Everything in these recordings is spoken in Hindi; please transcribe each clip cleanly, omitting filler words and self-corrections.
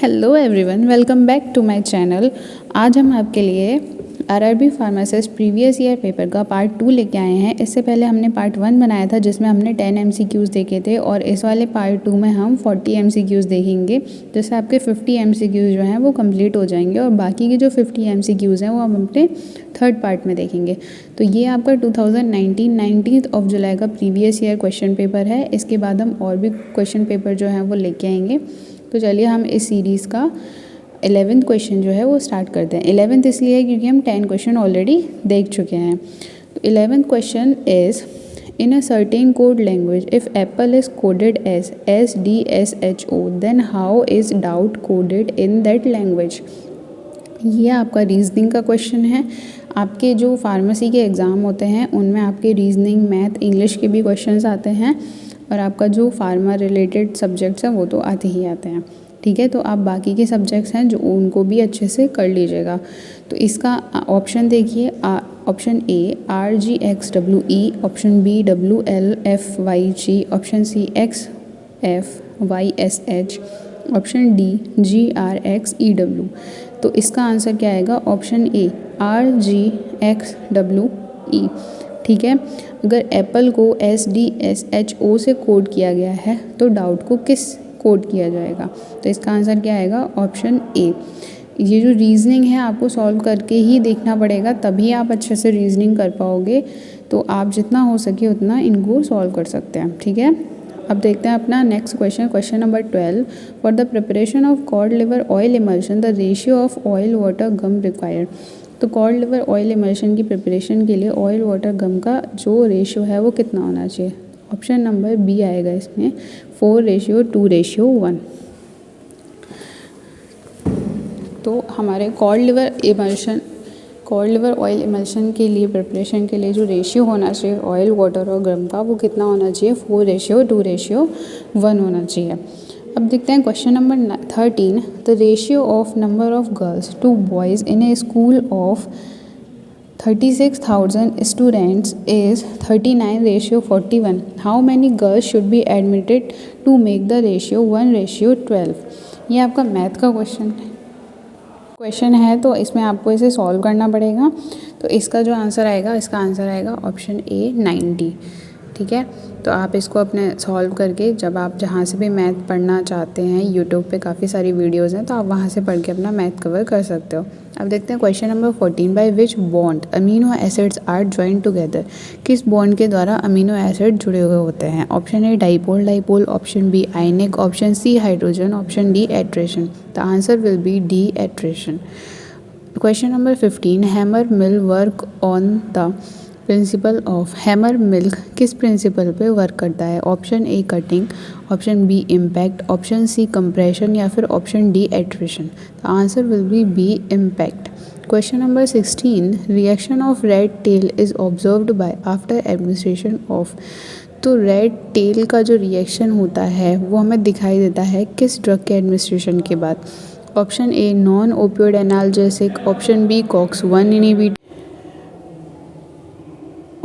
Hello everyone, welcome back to my channel. आज हम आपके लिए RRB pharmacist previous year paper का पार्ट 2 लेके आए हैं। इससे पहले हमने पार्ट 1 बनाया था जिसमें हमने 10 एमसीक्यूज़ देखे थे और इस वाले पार्ट 2 में हम 40 एमसीक्यूज़ देखेंगे, जिससे आपके 50 एमसीक्यूज़ जो हैं वो कंप्लीट हो जाएंगे और बाकी के जो 50 एमसीक्यूज़ हैं वो हम अपने थर्ड पार्ट में देखेंगे। तो ये आपका 19 ऑफ जुलाई का प्रीवियस ईयर क्वेश्चन पेपर है। इसके बाद हम और भी क्वेश्चन पेपर जो हैं वो लेके आएंगे। तो चलिए हम इस सीरीज़ का 11th क्वेश्चन जो है वो स्टार्ट करते हैं। 11th इसलिए है क्योंकि हम 10 क्वेश्चन ऑलरेडी देख चुके हैं। तो 11th question is in a certain code language if apple is coded as SDSHO then how is doubt coded in that language. ये आपका रीजनिंग का क्वेश्चन है। आपके जो फार्मेसी के एग्ज़ाम होते हैं उनमें आपके रीजनिंग, मैथ, इंग्लिश के भी क्वेश्चंस आते हैं और आपका जो फार्मा रिलेटेड सब्जेक्ट्स हैं वो तो आते ही आते हैं। ठीक है, तो आप बाकी के सब्जेक्ट्स हैं जो उनको भी अच्छे से कर लीजिएगा। तो इसका ऑप्शन देखिए, option A RGXWE, option B WLFYG, option C XFYSH, option D GRXEW। तो इसका आंसर क्या आएगा? Option A RGXWE। ठीक है, अगर एप्पल को SDSHO से कोड किया गया है तो डाउट को किस कोड किया जाएगा? तो इसका आंसर क्या आएगा? ऑप्शन ए। ये जो रीजनिंग है आपको सॉल्व करके ही देखना पड़ेगा, तभी आप अच्छे से रीजनिंग कर पाओगे। तो आप जितना हो सके उतना इनको सॉल्व कर सकते हैं। ठीक है, अब देखते हैं अपना next question, question number 12। For the preparation of cod liver oil emulsion the ratio of oil water gum required. तो कॉड लिवर ऑयल इमल्शन की प्रिपरेशन के लिए ऑयल वाटर गम का जो रेशियो है वो कितना होना चाहिए? ऑप्शन नंबर बी आएगा इसमें 4:2:1। तो हमारे कॉड लिवर ऑयल इमल्शन के लिए प्रिपरेशन के लिए जो रेशियो होना चाहिए ऑयल वाटर और गम का वो कितना होना चाहिए? 4:2:1 होना चाहिए। अब देखते हैं question number 13। The ratio of number of girls to boys in a school of 36,000 students is 39:41. How many girls should be admitted to make the ratio 1:12? ये आपका मैथ का क्वेश्चन है, तो इसमें आपको इसे सॉल्व करना पड़ेगा। तो इसका जो आंसर आएगा, इसका आंसर आएगा ऑप्शन ए 90। ठीक है, तो आप इसको अपने सॉल्व करके जब आप जहाँ से भी मैथ पढ़ना चाहते हैं, यूट्यूब पे काफ़ी सारी वीडियोस हैं, तो आप वहाँ से पढ़ के अपना मैथ कवर कर सकते हो। अब देखते हैं question number 14। By which bond amino acids are joint together. किस बॉन्ड के द्वारा अमीनो एसिड जुड़े हुए होते हैं? Option A dipole, option B ionic, option C hydrogen, option D attrition. The answer will be D attrition. Question number 15। Hammer mill work on the principle of. Hammer mill किस प्रिंसिपल पे वर्क करता है? Option A cutting, option B impact, option C compression या फिर option D attrition. The answer will be B impact. Question number 16। Reaction of red tail is observed by after administration of. तो रेड टेल का जो रिएक्शन होता है वो हमें दिखाई देता है किस ड्रग के एडमिनिस्ट्रेशन के बाद? Option A non opioid analgesic, option B COX-1 inhibitor,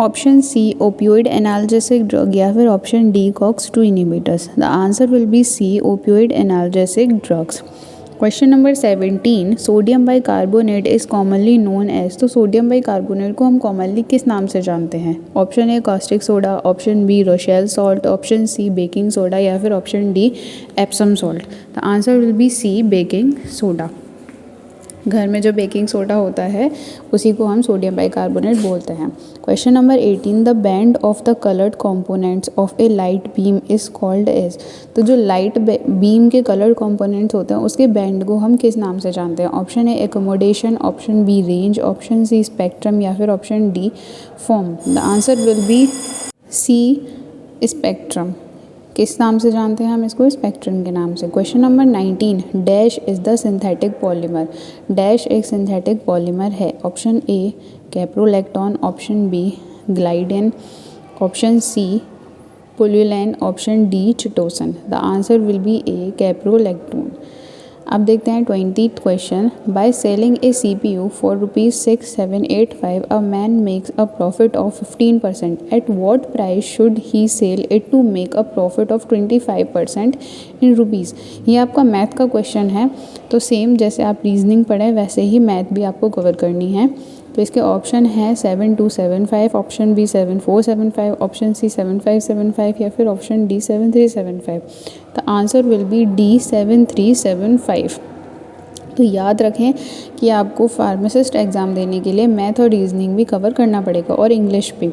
option C opioid analgesic drug या फिर option D COX-2 inhibitors. The answer will be C opioid analgesic drugs. Question number 17। Sodium bicarbonate is commonly known as. तो सोडियम बाइकार्बोनेट को हम कॉमनली किस नाम से जानते हैं? Option A caustic soda, option B Rochelle salt, option C baking soda या फिर option D Epsom salt. The answer will be C baking soda. घर में जो बेकिंग सोडा होता है उसी को हम सोडियम बाइकार्बोनेट बोलते हैं। Question number 18। The band of the coloured components of a light beam is called as. तो जो लाइट बीम के कलर्ड कंपोनेंट्स होते हैं उसके बैंड को हम किस नाम से जानते हैं? Option A accommodation, option B range, option C spectrum या फिर option D form. The answer will be C spectrum. किस नाम से जानते हैं हम इसको? स्पेक्ट्रम के नाम से। Question number 19। Dash is the synthetic polymer. Dash एक सिंथेटिक पॉलीमर है। Option a caprolactone, option b gliadin, option c pullulan, option d chitosan. The answer will be a caprolactone. अब देखते हैं 20th question. By selling a CPU for ₹6785 a man makes a profit of 15%। At what price should he sell it to make a profit of 25% in rupees. ये आपका मैथ का क्वेश्चन है, तो सेम जैसे आप रीजनिंग पढ़े वैसे ही मैथ भी आपको कवर करनी है। तो इसके ऑप्शन है 7275, ऑप्शन बी 7475, ऑप्शन सी 7575 या फिर option D 7375। The answer will be D 7375। तो याद रखें कि आपको फार्मासिस्ट एग्ज़ाम देने के लिए मैथ और रीजनिंग भी कवर करना पड़ेगा और इंग्लिश भी।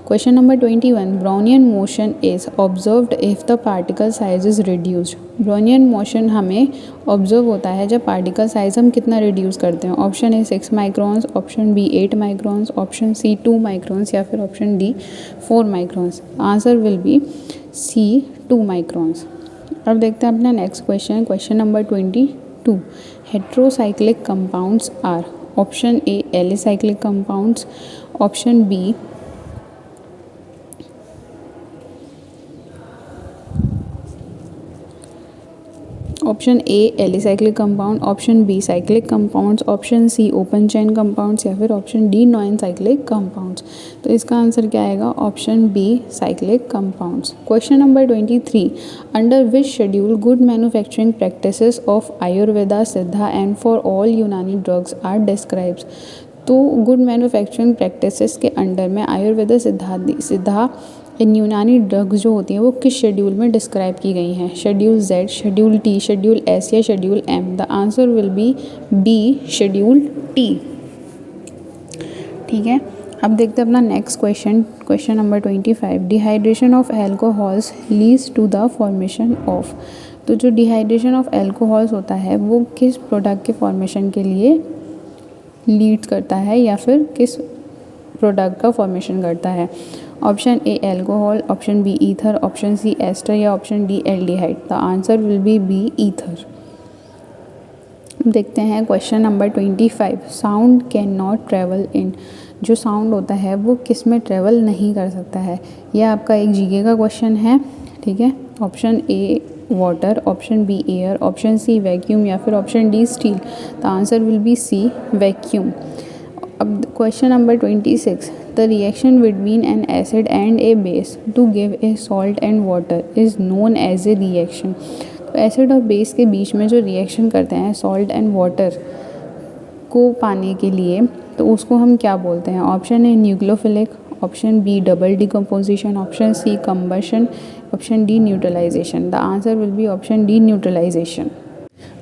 Question number 21, Brownian motion is observed if the particle size is reduced. Brownian motion हमें ऑब्जर्व होता है जब पार्टिकल साइज हम कितना रिड्यूस करते हैं। Option A 6 microns, option B 8 microns, option C 2 microns या फिर option D 4 microns. Answer will be C 2 microns. अब देखते हैं अपना next question, question number 22। Heterocyclic compounds are. Option A alicyclic compounds, option B option A alicyclic compound, option B cyclic compounds, option C open chain compounds या फिर option D non cyclic compounds. तो इसका आंसर क्या आएगा? Option B cyclic compounds. Question number 23, under which schedule good manufacturing practices of Ayurveda Siddha and for all यूनानी ड्रग्स आर डिस्क्राइब्स। तो गुड मैन्युफैक्चरिंग प्रैक्टिसेस के अंडर में आयुर्वेदा सिद्धा इन यूनानी ड्रग्स जो होती हैं वो किस शेड्यूल में डिस्क्राइब की गई हैं? Schedule Z, schedule T, schedule S या schedule M। The answer will be B schedule T। ठीक है, अब देखते हैं अपना next question, question number 25। Dehydration of alcohols leads to the formation of. तो जो डिहाइड्रेशन ऑफ एल्कोहल्स होता है वो किस प्रोडक्ट के फॉर्मेशन के लिए लीड्स करता है या फिर किस प्रोडक्ट का फॉर्मेशन करता है? Option a alcohol, option b ether, option C ester या option d aldehyde. The answer will be b ether. देखते हैं question number 25। Sound can not travel in. जो साउंड होता है वो किस में ट्रेवल नहीं कर सकता है? यह आपका एक जीके का क्वेश्चन है। ठीक है, option a water, option b air, option c vacuum या फिर option d steel. The answer will be c vacuum. अब question number 26, the reaction between an acid and a base to give a salt and water is known as a reaction. तो एसिड और बेस के बीच में जो रिएक्शन करते हैं सॉल्ट एंड वाटर को पाने के लिए, तो उसको हम क्या बोलते हैं? Option A nucleophilic, option B double decomposition, option C combustion, option D neutralisation. The answer will be option D neutralisation.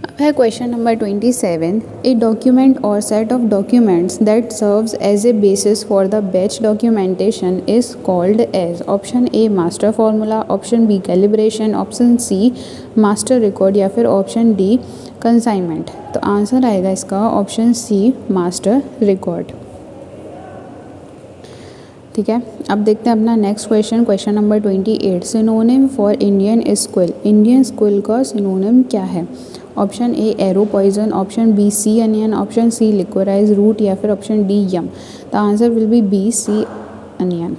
अब है क्वेश्चन नंबर 27। ए डॉक्यूमेंट और set of documents that serves as a basis for the batch documentation is called as. Option A master formula, option B calibration, option C master record या फिर ऑप्शन डी कंसाइनमेंट। तो आंसर आएगा इसका ऑप्शन सी मास्टर रिकॉर्ड। ठीक है, अब देखते हैं अपना next question, question number 28। Synonym for Indian squill. Indian squill का सिनोनिम क्या है? Option a arrow poison, option b sea onion, option c liquorice root या फिर option d yam. The answer will be b sea onion.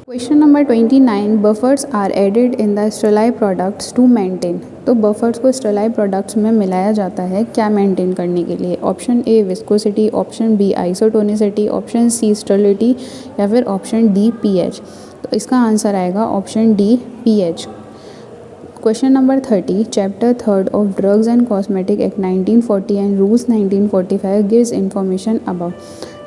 Question number 29, buffers are added in the sterile products to maintain. तो बफर्स को स्टेरलाइट प्रोडक्ट्स में मिलाया जाता है क्या मेंटेन करने के लिए? Option A viscosity, option B isotonicity, option C sterility या फिर ऑप्शन डी पीएच। तो इसका आंसर आएगा option D pH. Question number 30, chapter 3 of drugs and cosmetic act 1940 and rules 1945 gives information about.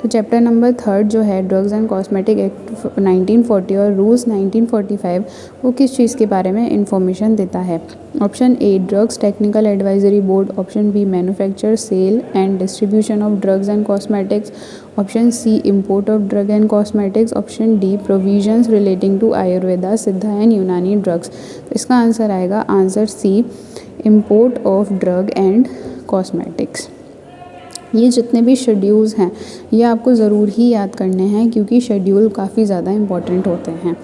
तो चैप्टर नंबर 3 जो है ड्रग्स एंड कॉस्मेटिक एक्ट 1940 और रूल्स 1945 वो किस चीज़ के बारे में इंफॉर्मेशन देता है? Option A drugs technical advisory board, option B manufacture sale and distribution of drugs and cosmetics, option C import of drug and cosmetics, option D provisions relating to Ayurveda Siddha and Unani drugs. तो इसका आंसर आएगा answer C import of drug and cosmetics. ये जितने भी शेड्यूल्स हैं ये आपको ज़रूर ही याद करने हैं क्योंकि शेड्यूल काफ़ी ज़्यादा इंपॉर्टेंट होते हैं।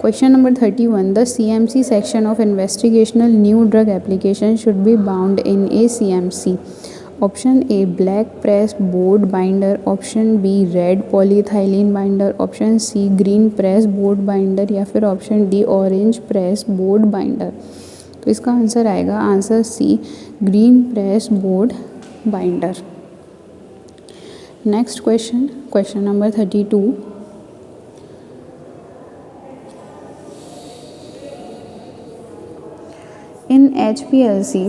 क्वेश्चन नंबर 31, द CMC section of investigational new drug application should be bound in a CMC। Option A black press board binder, option B red polyethylene binder, option C green press board binder या फिर option D orange press board binder. तो इसका आंसर आएगा answer C, green press board binder. Next question, question number 32। In HPLC,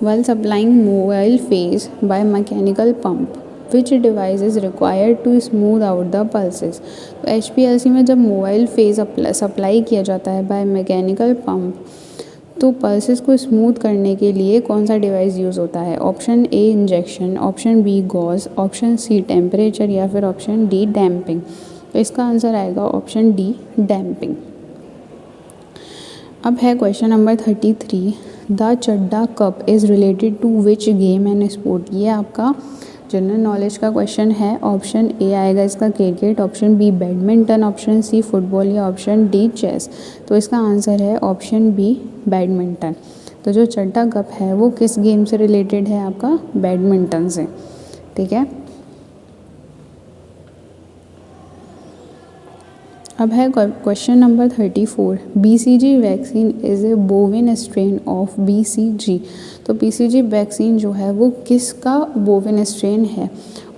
while supplying mobile phase by mechanical pump, which device is required to smooth out the pulses? तो HPLC में जब मोबाइल फेज सप्लाई किया जाता है बाय मैकेनिकल पंप, तो पल्सेस को स्मूथ करने के लिए कौन सा डिवाइस यूज़ होता है? Option A injection, option B gauge, option C temperature या फिर ऑप्शन डी डैम्पिंग। तो इसका आंसर आएगा ऑप्शन डी डैम्पिंग। अब है question number 33। The Chadha cup is related to which game and sport? ये आपका जनरल नॉलेज का क्वेश्चन है। ऑप्शन ए आएगा इसका cricket, option B badminton, option C football या ऑप्शन डी चेस। तो इसका आंसर है ऑप्शन बी बैडमिंटन। तो जो चड्डा कप है वो किस गेम से रिलेटेड है? आपका बैडमिंटन से। ठीक है। अब है question number 34। BCG vaccine is a bovine strain of BCG। तो BCG वैक्सीन जो है वो किसका बोविन स्ट्रेन है?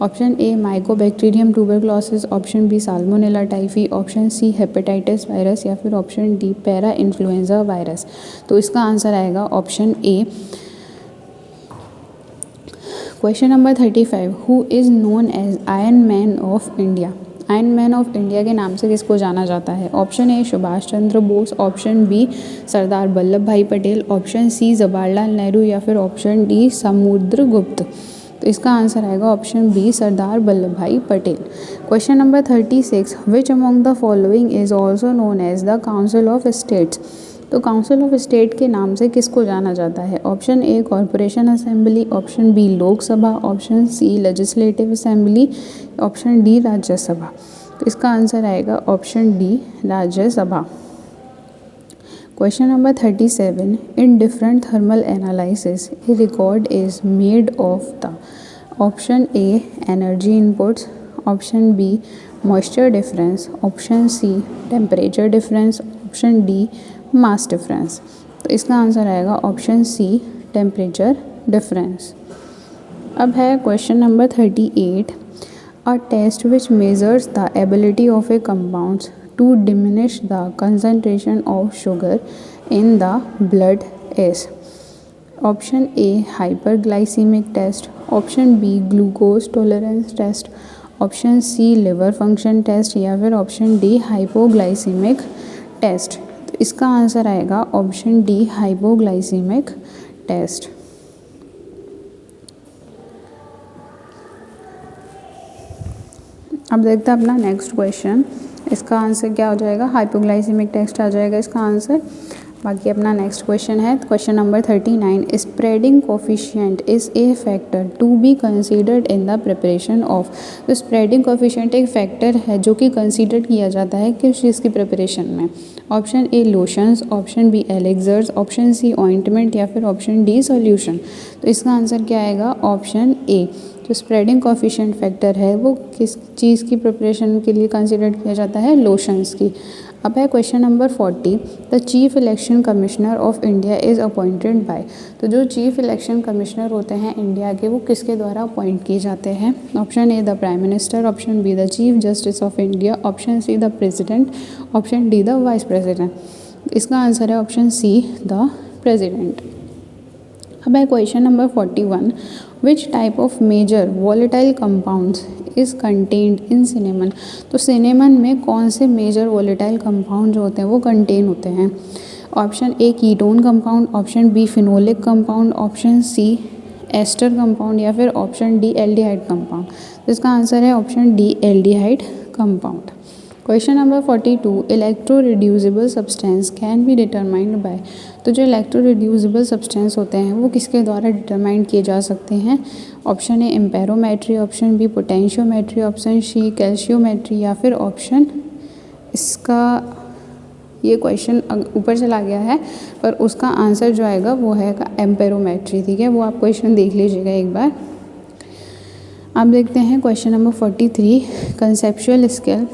Option A mycobacterium tuberculosis, option B salmonella typhi, option C hepatitis virus या फिर option D para influenza virus. तो इसका आंसर आएगा option A. Question number 35। Who is known as iron man of India? Iron man of India के नाम से किसको जाना जाता है? Option a Subhash Chandra Bose, option b Sardar Vallabh भाई पटेल, ऑप्शन सी जवाहरलाल नेहरू या फिर ऑप्शन डी समुद्रगुप्त। तो इसका आंसर आएगा ऑप्शन बी सरदार वल्लभ भाई Patel. Question number 36। Which among the following is also known as the council of states? तो काउंसिल ऑफ स्टेट के नाम से किसको जाना जाता है? Option A corporation assembly, option B Lok Sabha, option C legislative assembly, option D Rajya Sabha. तो इसका आंसर आएगा option D Rajya Sabha. Question number 37। In different thermal analysis a record is made of the? Option A energy inputs, option B moisture difference, option C temperature difference, option d mass difference. तो इसका आंसर आएगा ऑप्शन सी टेम्परेचर डिफरेंस। अब है question number 38। A test which measures the ability of a compounds to diminish the concentration of sugar in the blood is? Option A hyperglycaemic test, option B glucose tolerance test, option C liver function test या फिर ऑप्शन डी हाइपोग्लाइसीमिक टेस्ट। तो इसका आंसर आएगा ऑप्शन डी हाइपोग्लाइसीमिक टेस्ट। अब देखते हैं अपना नेक्स्ट क्वेश्चन। इसका आंसर क्या हो जाएगा? हाइपोग्लाइसीमिक टेस्ट आ जाएगा इसका आंसर। बाकी अपना नेक्स्ट क्वेश्चन है question number 39। Spreading coefficient is a factor to be considered in the preparation of? तो स्प्रेडिंग कोफिशिएंट एक फैक्टर है जो कि कंसीडर किया जाता है किस चीज़ की प्रिपरेशन में? Option a lotions, option b elixirs, option c ointment या फिर ऑप्शन डी सॉल्यूशन। तो इसका आंसर क्या आएगा? ऑप्शन ए। जो स्प्रेडिंग कोफिशिएंट फैक्टर है वो किस चीज़ की प्रिपरेशन के लिए कंसीडर किया जाता है? लोशंस की। अब है question number 40। The chief election commissioner of India is appointed by? तो जो चीफ इलेक्शन कमिश्नर होते हैं इंडिया के वो किसके द्वारा अपॉइंट किए जाते हैं? Option A the prime minister, option B the chief justice of India, option C the president, option D the vice president. इसका आंसर है ऑप्शन सी द प्रेसिडेंट। अब है question number 41। Which type of major volatile compounds is contained in cinnamon? तो सिनेमन में कौन से मेजर वॉलेटाइल कंपाउंड जो होते हैं वो कंटेन होते हैं? Option A ketone compound, option B phenolic compound, option C ester compound या फिर ऑप्शन डी एल्डिहाइड कंपाउंड। तो इसका आंसर है option d aldehyde compound. Question number 42। Electro reducible substance can be determined by? तो जो इलेक्ट्रो रिड्यूसिबल सब्सटेंस होते हैं वो किसके द्वारा डिटरमाइंड किए जा सकते हैं? Option a amperometry, option b potentiometry, option c calciometry या फिर ऑप्शन, इसका ये क्वेश्चन ऊपर चला गया है पर उसका आंसर जो आएगा वो है एम्पेरोमेट्री। ठीक है, वो आप क्वेश्चन देख लीजिएगा एक बार। अब देखते हैं question number 43। Conceptual scale.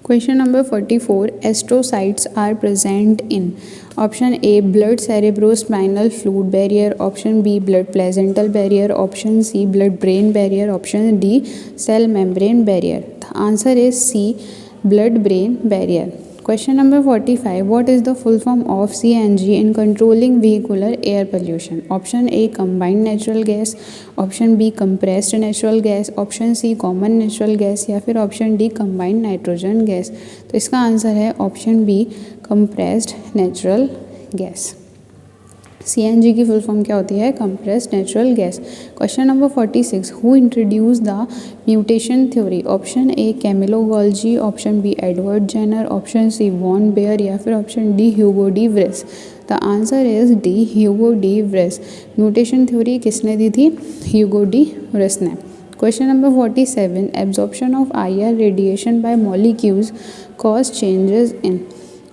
Question number 44. Astrocytes are present in option A blood cerebrospinal fluid barrier, option B blood placental barrier, option C blood brain barrier, option D cell membrane barrier. The answer is C blood brain barrier. Question number 45. What is the full form of CNG in controlling vehicular air pollution? Option A combined natural gas, option B compressed natural gas, option C common natural gas या फिर option d combined nitrogen gas. तो इसका आंसर है option b compressed natural gas. CNG की फुल फॉर्म क्या होती है? Compressed natural gas. Question number 46. Who introduce the mutation theory? Option a Camillo Golgi, option b Edward Jenner, option c von Baer या फिर option d Hugo de Vries. The answer is d Hugo de Vries. Mutation theory किसने दी थी? ह्यूगो डी व्रेस ने. Question number 47. Absorption of IR radiation by molecules cause changes in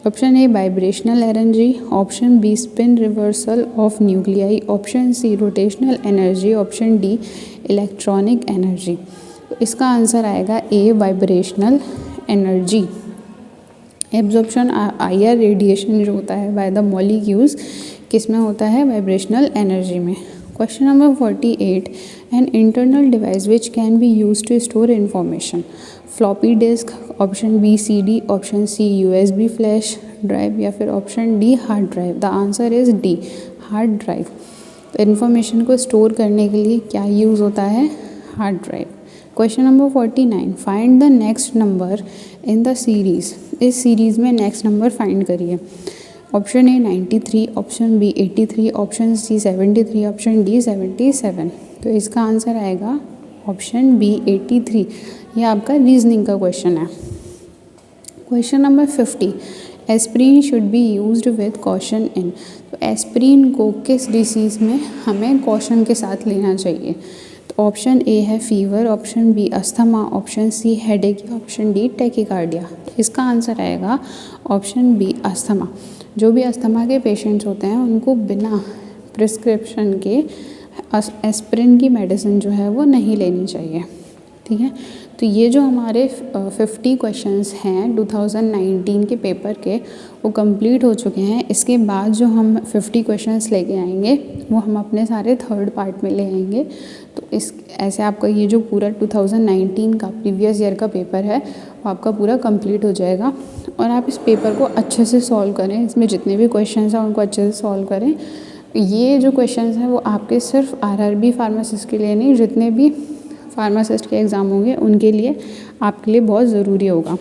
option A vibrational energy, option B spin reversal of nuclei, option C rotational energy, option D electronic energy. तो इसका आंसर आएगा A vibrational energy. Absorption IR radiation जो होता है बाय द मॉलिक्यूल्स किस में होता है? वाइब्रेशनल एनर्जी में. Question number 48. An internal device which can be used to store information. Floppy disk, option B CD, option C USB flash drive या फिर option D hard drive. The answer is D hard drive. Information को स्टोर करने के लिए क्या यूज़ होता है? Hard drive. Question number 49. Find the next number in the series. इस सीरीज़ में नेक्स्ट नंबर फाइंड करिए. Option A 93, option B 83, option C 73, option D 77. तो इसका आंसर आएगा ऑप्शन बी 83. ये आपका रीजनिंग का क्वेश्चन है. Question number 50. Aspirin should be used with caution in. तो एस्प्रीन को किस डिसीज़ में हमें कॉशन के साथ लेना चाहिए? तो ऑप्शन ए है fever, option B asthma, option C headache, option D tachycardia. इसका आंसर आएगा ऑप्शन बी अस्थमा. जो भी अस्थमा के पेशेंट्स होते हैं उनको बिना प्रिस्क्रिप्शन के एस्प्रिन की मेडिसिन जो है वो नहीं लेनी चाहिए. ठीक है. तो ये जो हमारे 50 क्वेश्चंस हैं 2019 के पेपर के वो कंप्लीट हो चुके हैं. इसके बाद जो हम 50 क्वेश्चंस लेके आएंगे वो हम अपने सारे थर्ड पार्ट में ले आएंगे. तो इस ऐसे आपका ये जो पूरा 2019 का प्रीवियस ईयर का पेपर है वो आपका पूरा कंप्लीट हो जाएगा. और आप इस पेपर को अच्छे से सॉल्व करें. इसमें जितने भी क्वेश्चंस हैं उनको अच्छे से सॉल्व करें. ये जो क्वेश्चंस हैं वो आपके सिर्फ RRB फार्मासिस्ट के लिए नहीं, जितने भी फार्मासिस्ट के एग्ज़ाम होंगे उनके लिए आपके लिए बहुत ज़रूरी होगा.